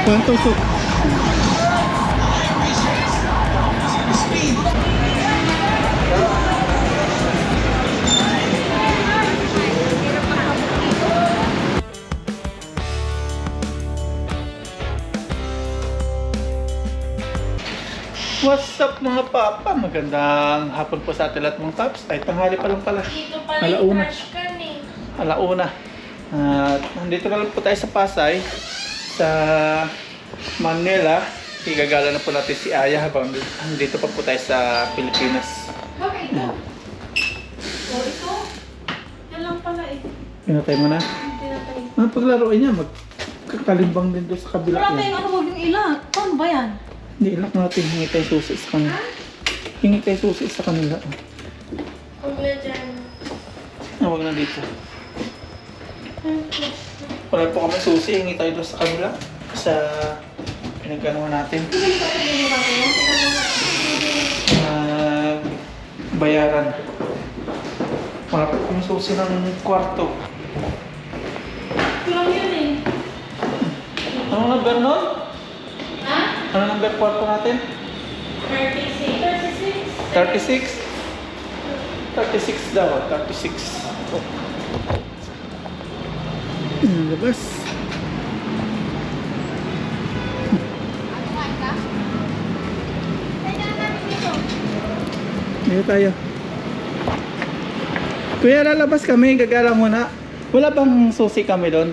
Kuhan tusok. What's up mga papa? Magandang hapon po sa atin lahat mga paps. Ay, tanghali pa lang pala. Dito pala Alauna. yung trash can eh. Alauna. At nandito na lang po tayo sa Pasay, sa Manila. Igagala na po natin si Aya habang nandito pa po tayo sa Pilipinas. Bakit ito? Oh, ito? Yan lang pala eh. Pinatay mo na? Pinatay. Ang paglaruin niya, magkakalimbang din doon sa kabila Wala niya. tayong ano, huwag yung ilan. Paano ba yan? Hindi, ilak natin. Hingi tayo susi sa kanila. Hingi tayo susi sa kanila. Huwag na dyan. Huwag na dito. Wala po kami susi. Hingi tayo doon sa kanila. Sa pinagkanawa natin. Bayaran. Wala po kami susi ng kwarto. Ito lang yun eh. Anong number nun? Ha? Ano number kwarto natin? 36. 36? 36 daw. 36. Labas. Dito tayo. Kuya, lalabas kami. Gagala muna. Wala bang susi kami doon?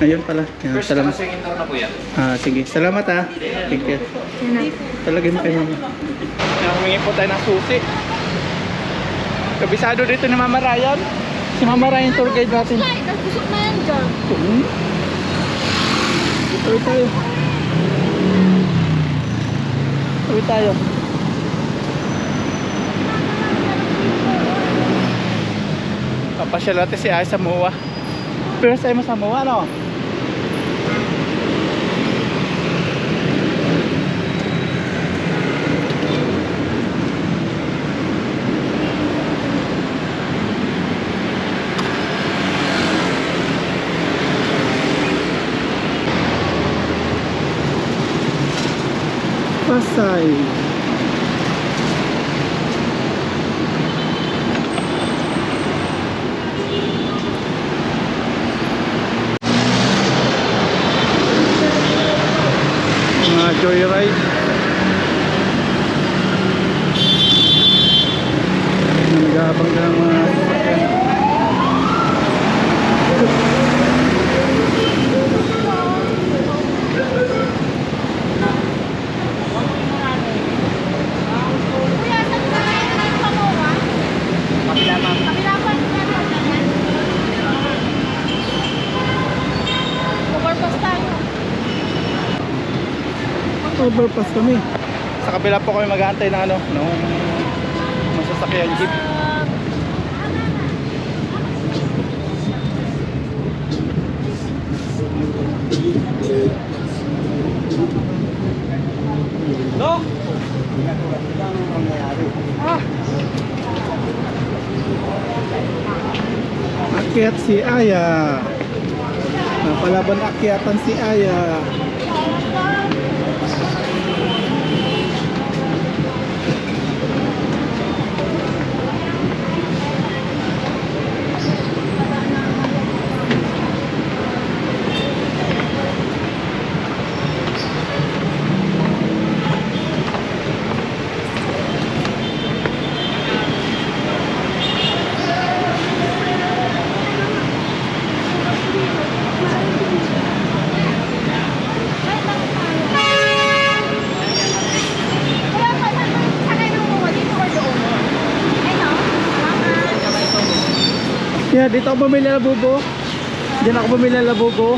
Ayun pala. Yan, salamat. na po yan. Sige. Salamat ha. Thank you. Talagay mo kayo mama. Humingi po tayo ng susi. Kabisado dito ni Mama Ryan. Si Mama Ryan tour guide natin. Busok na yan dyan. Tawi tayo. Tawi tayo. Papasyal natin si Ay sa MOA. First time mo sa MOA, no? Pasay. Mga joyride. Nag-aabang ka ng mga sasakyan. Overpass kami. Sa kabila po kami mag-aantay ng ano, ng masasakyan jeep. No? Akyat si Aya. Napalaban akyatan si Aya. Yeah, dito ako bumili ng labubo. Diyan ako bumili ng labubo.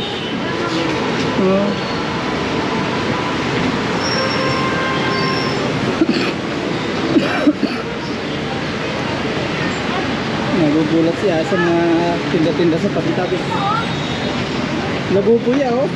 Nagugulat siya sa mga tinda-tinda sa tabi-tabi. Labubo ya, oh.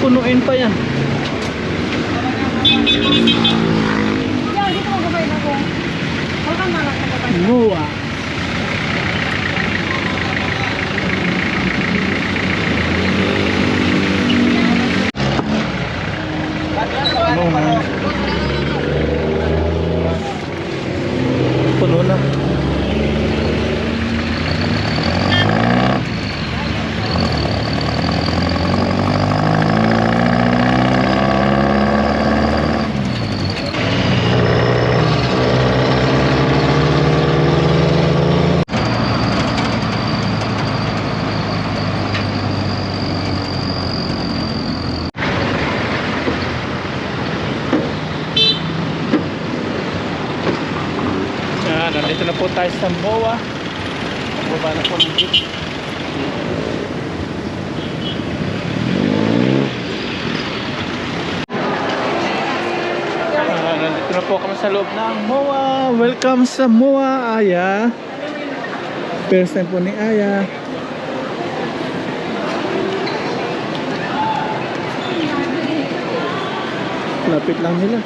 Punuin pa yan. Yan, dito magabay na ko. Huwag kang malak magabay. Moa. Puno na. Nandito na po tayo sa MOA. Baba na po ng jeep. Nandito na po kami sa loob ng MOA. Welcome sa MOA, Aya. First time po ni Aya. Lapit lang nila.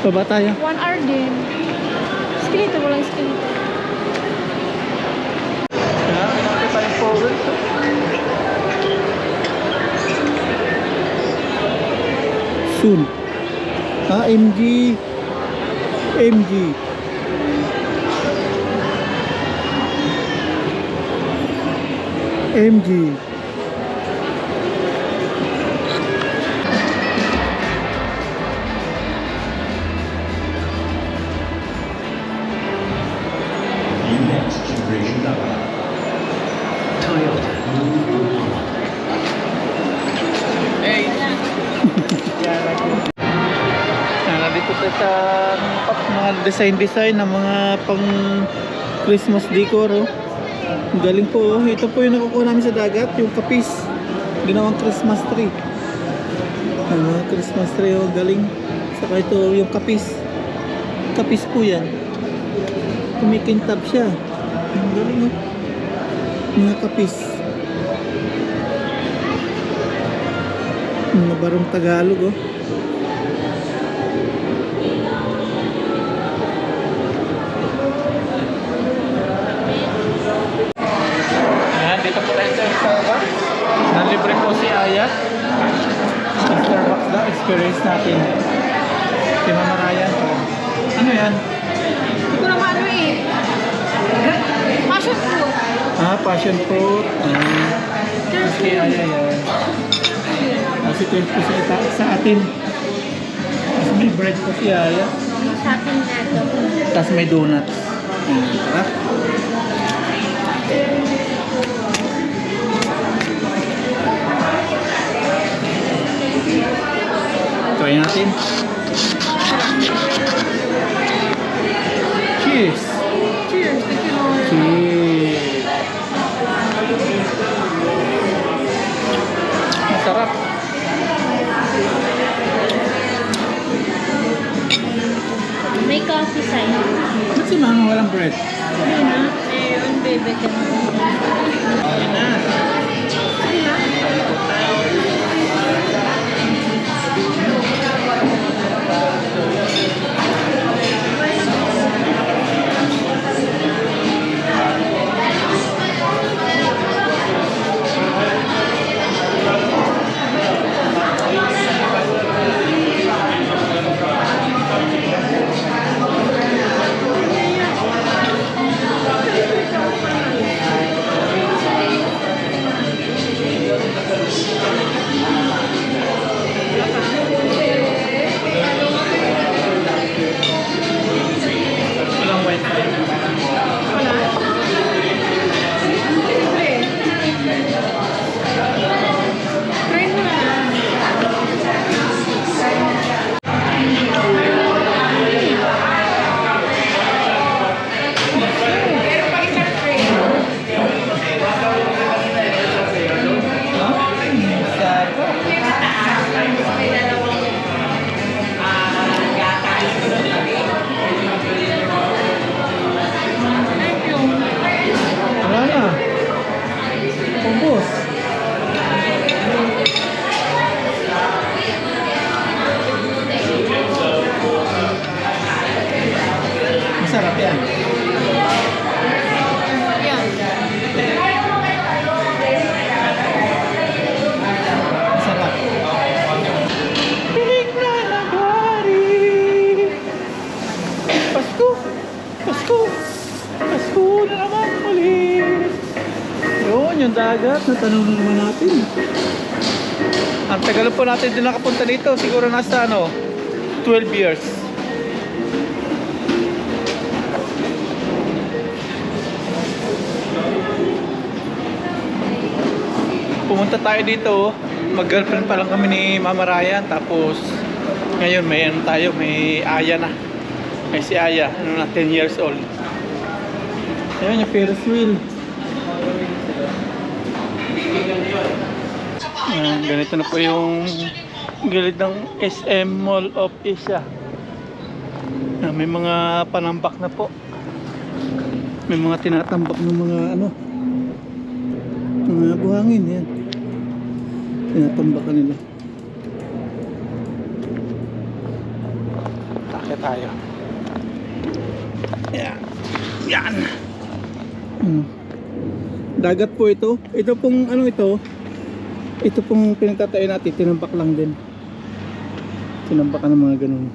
Baba tayo. 1 hour din. Eskelito, walang eskelito. Pinakita tayong forward. Soon. MG. MG. MG. Next generation Toyota. Hey! Nandito tayo sa mga design ng mga pang Christmas decor. Oh. Ang galing po. Oh. Ito po yung nakukuha namin sa dagat, yung kapis. Ginawang Christmas tree. Ang mga Christmas tree, oh, galing. Saka ito yung kapis. Kapis po yan. Kumikintab siya. Ang galing, oh. Mga kapis. Mga barong Tagalog, oh. Ayan, dito po tayo sa Starbucks. Nalibre po si Aya. Sa Starbucks daw, experience natin. Si Mama Ryan. Ano yan? Hindi ko naman ano eh. Passion fruit. Passion fruit. Okay, Aya yan. Kasi 20% sa atin. Tapos may bread po si Aya. Sa akin na ito. Tapos may donuts. Tara. Try natin. Cheers! Cheers. Thank you, Lord. Cheers! Masarap. May coffee sa'yo. Ba't si Mama walang bread? Hindi na. Meron, bebe ka na. Ayun na. dagat. Natanong na naman natin. Ang tagal po natin din nakapunta dito. Siguro nasa 12 years. Pumunta tayo dito. Mag-girlfriend pa lang kami ni Mama Ryan. Tapos ngayon may tayo. May Aya na. May si Aya. 10 years old. Ayan yung Ferris wheel. Ganito na po yung gilid ng SM Mall of Asia. May mga panambak na po. May mga tinatambak ng mga mga buhangin yan. Tinatambakan nila. Takya tayo. Yan. Yan. Dagat po ito. Ito pong ito. Ito pong pinagtatayo natin, tinambak lang din. Tinambakan ng mga ganun.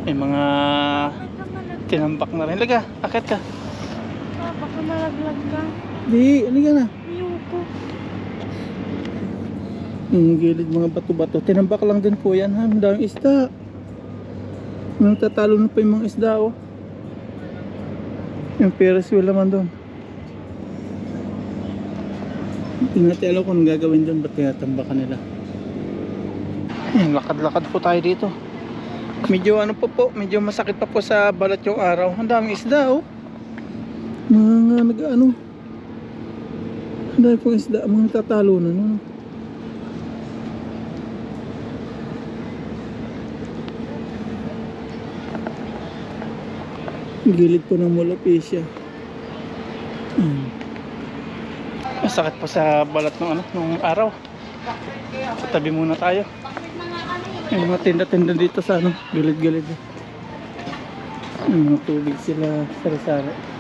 May mga tinambak na rin. Laga, akit ka. Baka malaglag ka. Di, liga na. Ayoko. Gilid mga bato-bato. Tinambak lang din po yan ha. Ang daming isda. May tatalo na pa yung mga isda oh. Yung Ferris wheel naman doon. Hindi natin alam kung anong gagawin doon. Ba't tinatambakan nila? Ayan, lakad-lakad po tayo dito. Medyo medyo masakit pa po sa balat yung araw. Ang daming isda oh. Mga ang dami pong isda. Mga tatalo na no. Gilid po ng Mall of Asia. Masakit po sa balat ng araw. Tabi muna tayo. May mga tinda-tinda dito sa gilid-gilid. May mga tubig sila sari-sari.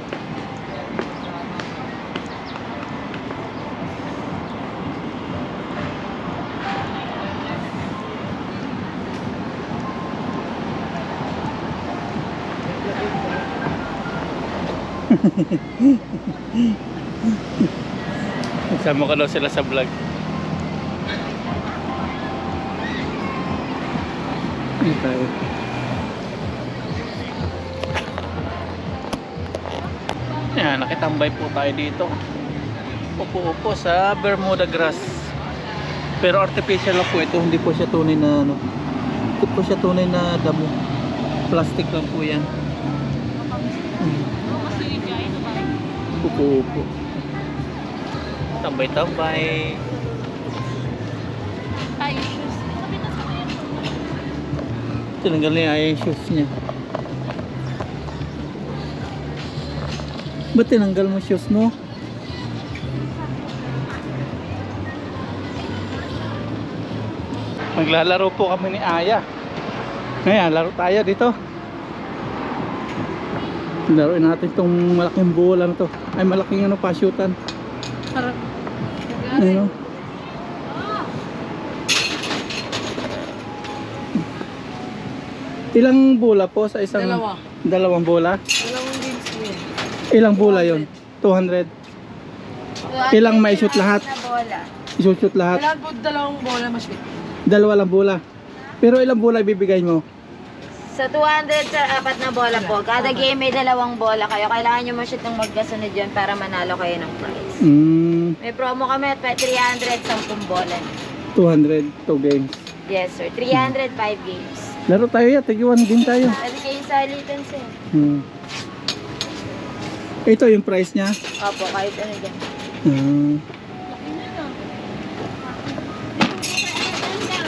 Sama ko daw sila sa vlog. Ano tayo? Yan, nakitambay po tayo dito. Upo-upo sa Bermuda grass. Pero artificial lang po ito. Hindi po siya tunay na Hindi po siya tunay na damo. Plastic lang po yan. Upo-upo. Tambay-tambay. Ay, shoes. Tinanggal niya yung shoes niya. Ba't tinanggal mo shoes mo? Maglalaro po kami ni Aya. Ngayon, laro tayo dito. Laruin natin itong malaking bola na to. Ay, malaking pa-shootan. Harap. Ayun. Ilang bola po sa isang... Dalawang bola? Dalawang games mo yun. Ilang bola yon? 200. Ilang may shoot lahat? I-shoot lahat? Wala po dalawang bola mas Dalawa lang bola. Pero ilang bola ibibigay mo? Sa 200 sir, 4 na bola po. Kada game may 2 bola kayo. Kailangan nyo ma-shoot ng magkasunod yun para manalo kayo ng prize. May promo kami at 300 10 bola. 200 2 games. Yes sir, 300 5 games. Laro tayo yan, tagi-1 game tayo. Pwede kayong salitan sir. Ito yung price niya. Opo, kahit ano dyan.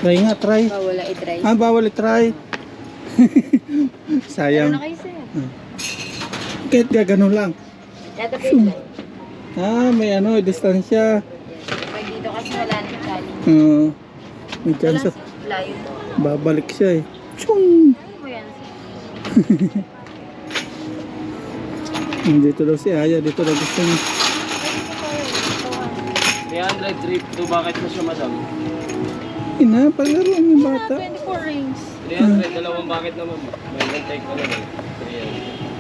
Try nga, try. Bawala i-try. Bawal i-try. Sayang. Ano na kayo sir? Kahit gano'n lang. Ito po yung May distansya. pag dito kasi wala na yung challenge. May chance. Layo po. Babalik siya eh. Chung! Ano mo yan sir? Dito daw si Aya. Dito daw gusto niya. 300 trip to bakit mo siya madam? Paglaro yung bata. 24 rings. 300 dalawang bakit naman. May one take na naman.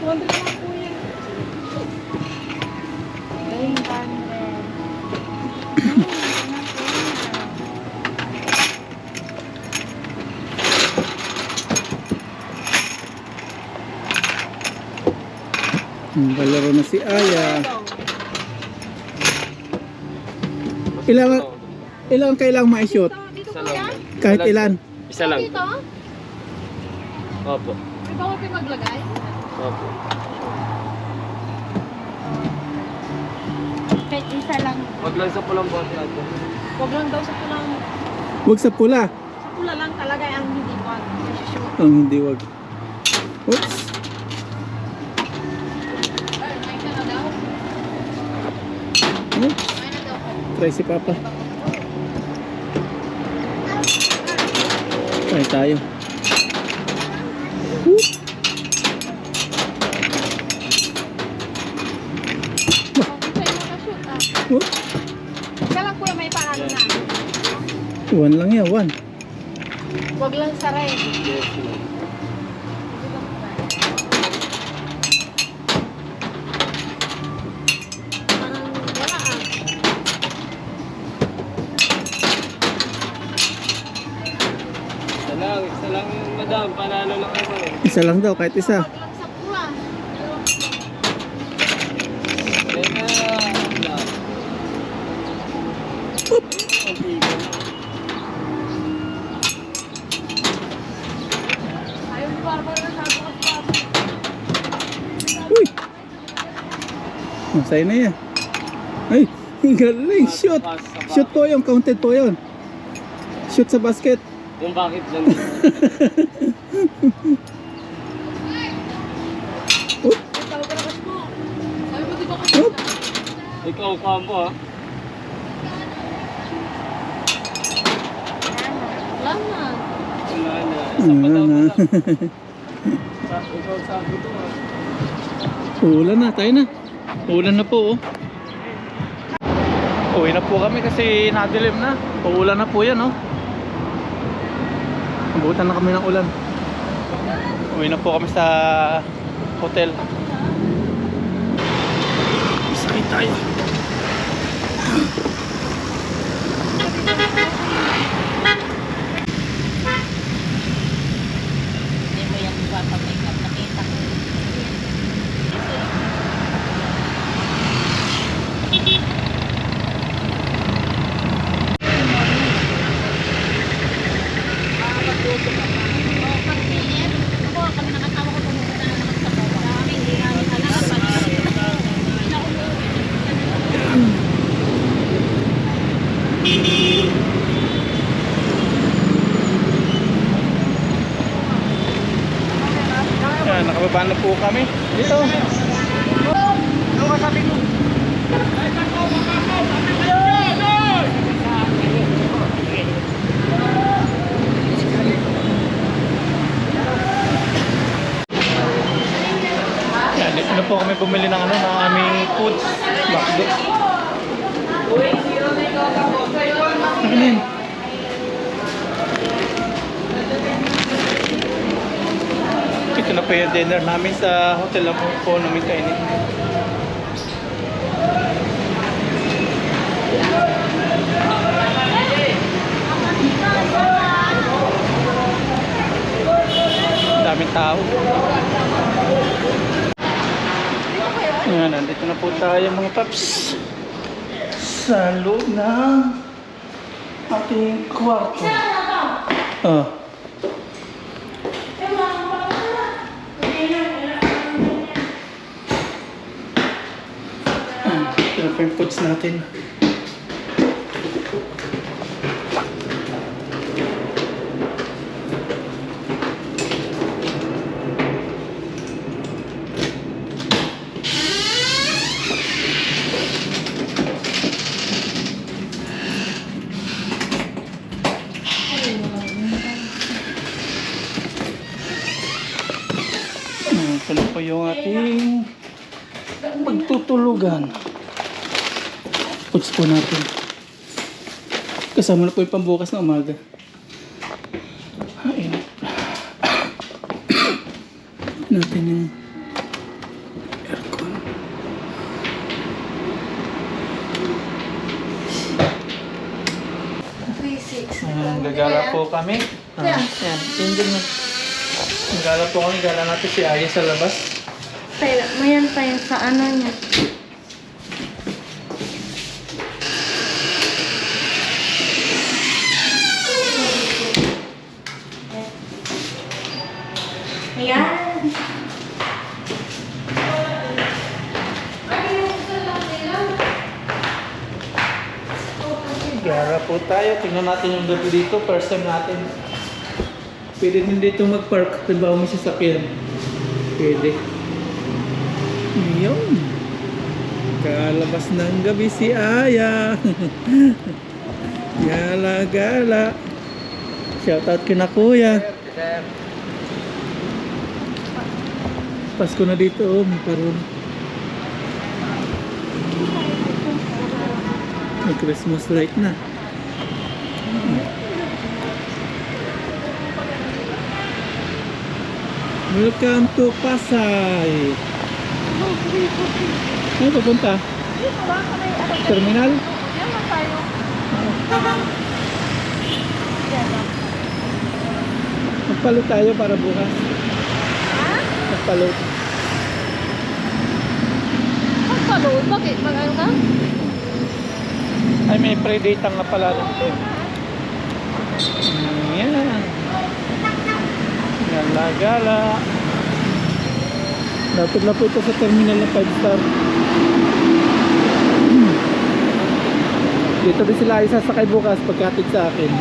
300. 200 lang po yan. Kalaro na si Aya. Ilang kailang ma-shoot? Isa lang. Kahit ilan? Isa lang. Dito? Opo. May bawal pa maglagay? Opo. Kahit isa lang. Wag lang sa pulang bote natin. Huwag lang daw sa pulang. Huwag sa pula. Sa pula lang talaga ang hindi wag. Shoot. Ang hindi wag. Oops. Ay ka na daw. Oops. Ay na daw. Try si Papa. Try tayo. Oops. Kung sa'yo makashoot ah. Oops. Ika lang kuya may paano na. One lang yan, one. Huwag lang saray. Yes, ma'am. Parang wala ah. Isa lang madam. Panalo lang ako eh. Isa lang daw, kahit isa. Huwag lang sa pula. Teka. Ang tigan. Ayaw ni Barbara na sabi ko sa Uy! Masaya na yan. Ay, galing. Shoot. Shoot po yun, counted po yun. Shoot sa basket. Kung bakit lang. Ikaw ka na mo. Sabi mo di ba kasi Oop. Ikaw kampo ah. Wala na. Wala na. Isa pa daw na. pala. Ikaw sabi ko ah. Ulan na, tayo na. Ulan na po, oh. Uwi na po kami kasi nadilim na. Uulan na po yan, oh. Nabutan na kami ng ulan. Uwi na po kami sa hotel. Sakit tayo. Hindi mo yan ipapag-makeup. Nakita ko. Yan, nakababa na po kami. Dito. Ano ka sabi mo? Yan, dito na po kami bumili ng ano, ng aming foods. Bakdo. Ano yun? Ito na po yung dinner namin sa hotel na po namin kainin. Daming tao. Ayan, nandito na po tayo mga paps. Sa loob ng ating kwarto. Ah. Ito na po yung foods natin. Ito na po yung ating pagtutulugan. Foods po natin. Kasama na po yung pambukas na umaga. Ayun. natin yung aircon. Gagala po kami. Yan, tingnan mo. Gagala po kami, gala natin si Aya sa labas. Tayo, mayan tayo sa ano niya. Ayan. Gala po tayo, tingnan natin yung gabi dito. First time natin. Pwede din dito mag-park. Halimbawa may sasakyan. Pwede. Yun. Kalabas ng gabi si Aya. Gala, gala. Shoutout kina kuya. Pasko na dito, oh. Parang may Christmas light na. Welcome to Pasay. Ano papunta? Terminal? Yan lang tayo. Magpalo tayo para bukas. Magpalo. Magpalood? Bakit? Mag-ano ka? Ay, may pre-date nga pala dito. Yan. Gala-gala. Dapat na po ito sa terminal ng 5-star. Dito din sila ay sasakay bukas pagkatid sa akin.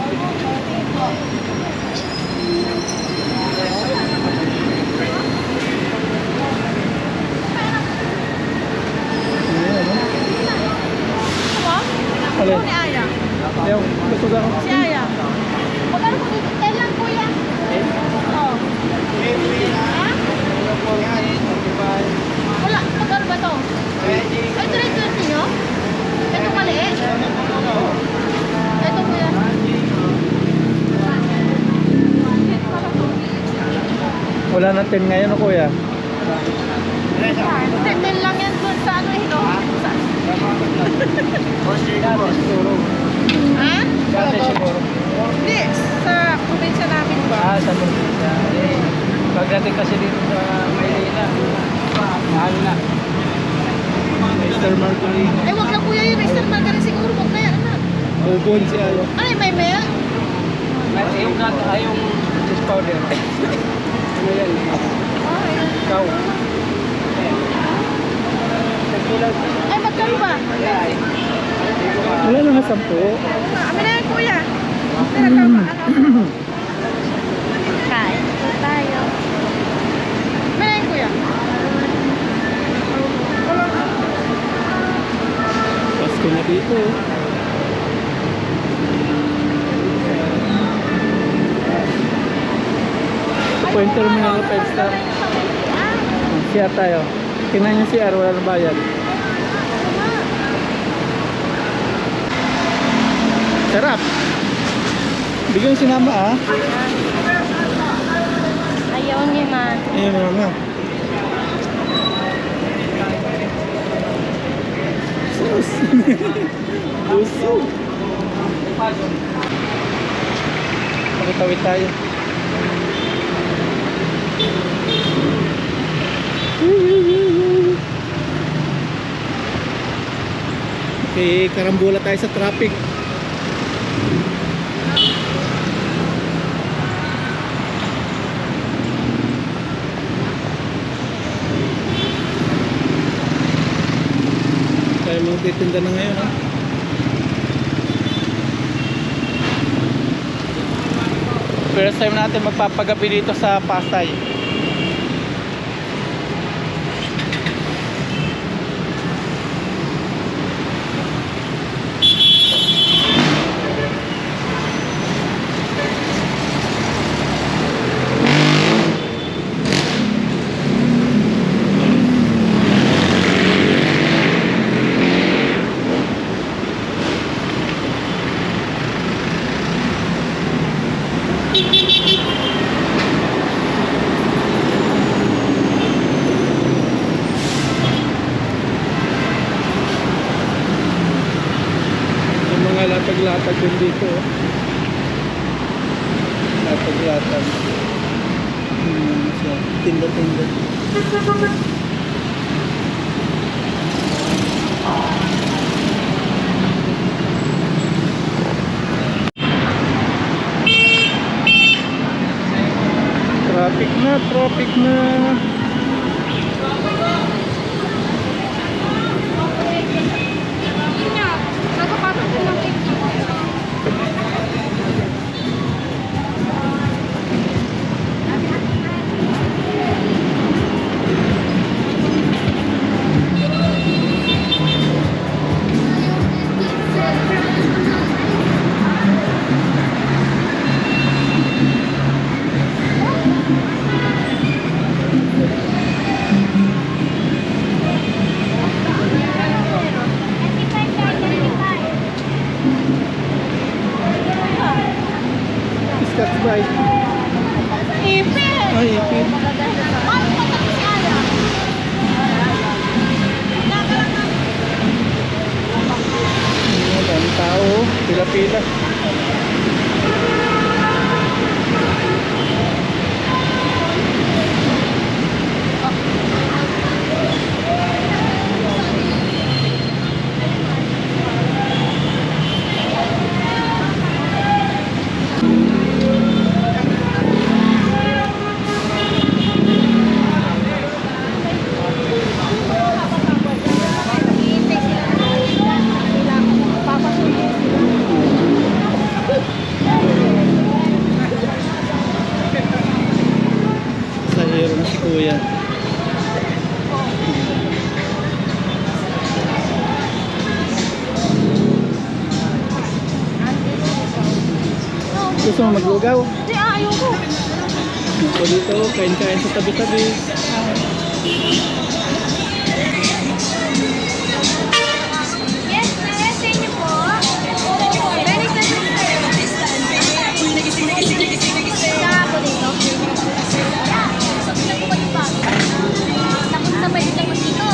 Ayan, no? Alin? Si Aya. Ayaw, gusto ba ako? Si Aya. Magkano po dito? 10 lang kuya. Oo. Ha? Wala. Magkano ba to? Ay, 320 nyo? Ito maliit? Ito kuya. Wala na 10 ngayon, no, kuya? 10 lang yan dun sa ano ito. Ha? Dati siguro. Hindi. Sa probinsya namin ba? Ah, sa probinsya. Pagdating kasi dito sa Maynila, mahal na. Mr. Margarine. Ay, wag lang kuya yun. Mr. Margarine siguro. Wag na yan, anak. Bubon si Aya. Ay, may milk? Yung nata, yung cheese powder. Ano yan? Ikaw. Ay, magkano ba? Wala na nga 10. Amin na yan, kuya. Pero tama, ano? Kain po tayo. Amin na yan, kuya. Pasko na dito. Ito po yung terminal ng 5-star. Siya tayo. Tingnan niyo si R, wala na bayad. Sarap. Bigyan si mama, ah. Ayaw niya man. Ayun, mama. Sus. Buso. Pagkatawid tayo. Okay, karambola tayo sa traffic. Tayo magtitinda na ngayon, ha? First time natin magpapagabi dito sa Pasay. Latag din dito. latag-latag. Siya. Tinda-tinda. Traffic na, traffic na. Nakapasok ko ng Scotch Brite. ipin. Ay, ipin. Ano pa ito si Ala? Ang tao, pila-pila. Sa hero na si Kuya. Gusto mo maglugaw? Hindi, ayoko. Ako dito, kain-kain sa tabi-tabi. Yes, yes, sa inyo po. Very good. Saka ako dito. Sabi na po kayo ba? Takot na pwede lang dito.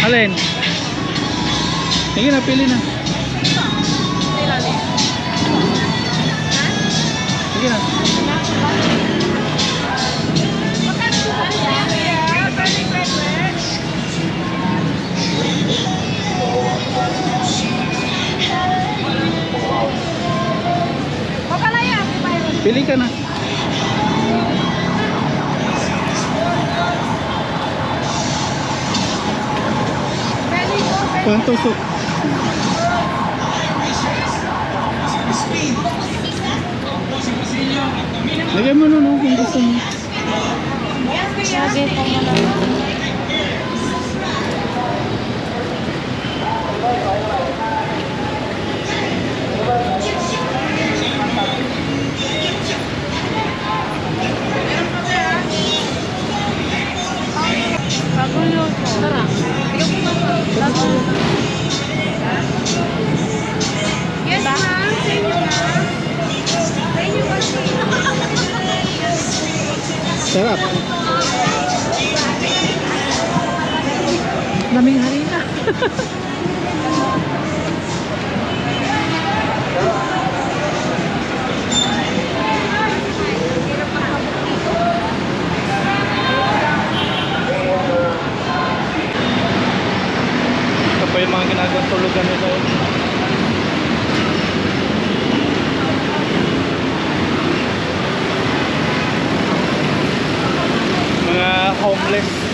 Alin? Sige na, pili na. Sige na. Pili ka na. Kwanto soup? Lagay mo nun kung gusto mo. Lagi ko mo lang. Yes, ma'am. Sa inyo, ma'am. Sa inyo kasi. Sarap. Daming harina. Ito pa yung mga ginagawang tulugan nila. Mga homeless.